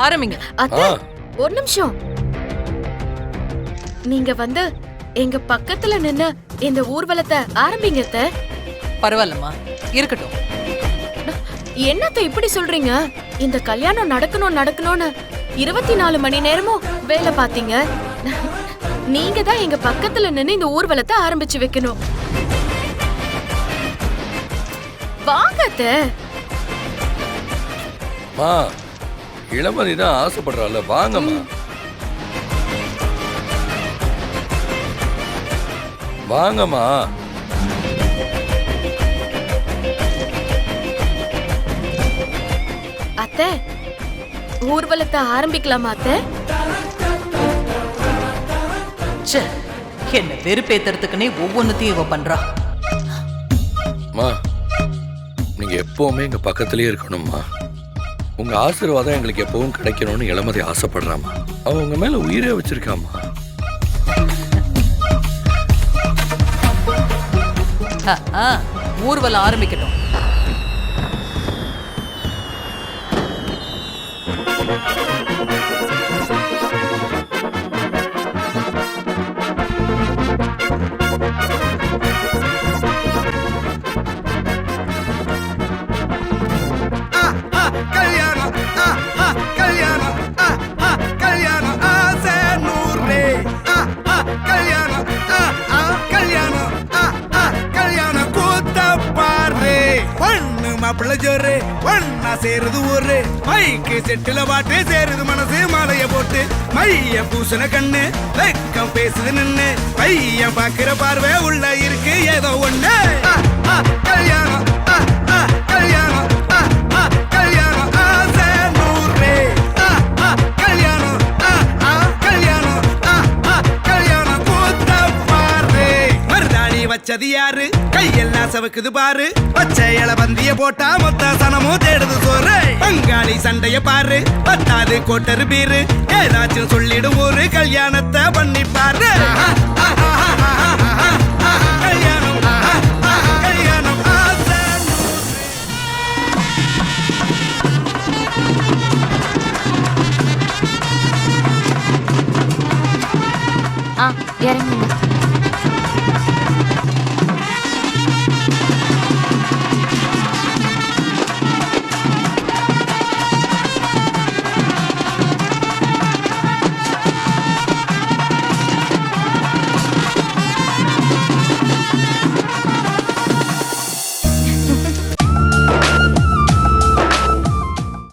ஆரம்பிங்க. அத்தை, ஒரு நிமிஷம். நீங்க வந்து எங்க பக்கத்துல நின்னு இந்த ஊர்வலத்தை ஆரம்பிங்க அத்தை. பரவாயில்லம்மா, இருக்கட்டும். என்னத்த இப்படி சொல்றீங்க? இந்த கல்யாணம் நடக்கணும்னு 24 மணி நேரமும் வேலை பாத்தீங்க. நீங்க தான் எங்க பக்கத்துல நின்னு இந்த ஊர்வலத்தை ஆரம்பிச்சு வைக்கணும். வாங்க அத்தை. இளமதி தான் ஆசைப்படுறாள், வாங்கம்மா. வாங்கம்மா. அத்தை, ஊர்வலத்தை ஆரம்பிக்கலாமா அத்தை? என்ன வெறுப்பேத்துறதுக்குன்னே ஒவ்வொன்னுத்தையும் இவ பண்றா. நீங்க எப்பவுமே எங்க பக்கத்திலேயே இருக்கணும்மா. உங்க ஆசீர்வாதம் எங்களுக்கு எப்பவும் கிடைக்கணும்னு இளமதி ஆசைப்படுறாமா. அவன் உங்க மேல உயிரே வச்சிருக்காமா. ஊர்வலம் ஆரம்பிக்கட்டும். ஜோரு ஒன்னா சேருது ஊரு மைக்கு செட்டுல பாட்டு சேருது மனசு மாலைய போட்டு மைய பூசன கண்ணு வெக்கம் பேசுது நின்னு பையன் பாக்குற பார்வை உள்ள இருக்கு ஏதோ ஒண்ணு. கல்யாணம் கல்யாணம் கல்யாணம் ஆசை நூறு. கல்யாணம் கல்யாணம் கல்யாணம் கூத்த பாரு. மருதாணி வச்சது யாரு? கையெல்லாம் சவுக்குது பாரு. பச்சை இல பந்திய போட்டா மொத்த சனமும் தேடுது சோறு. பங்காளி சண்டைய பாரு, பத்தாது கோட்டரு பீரு. ஏதாச்சும் சொல்லிடும் ஒரு கல்யாணத்தை பண்ணி பாரு. கல்யாணம் கல்யாணம் ஆசை. இறங்குங்க.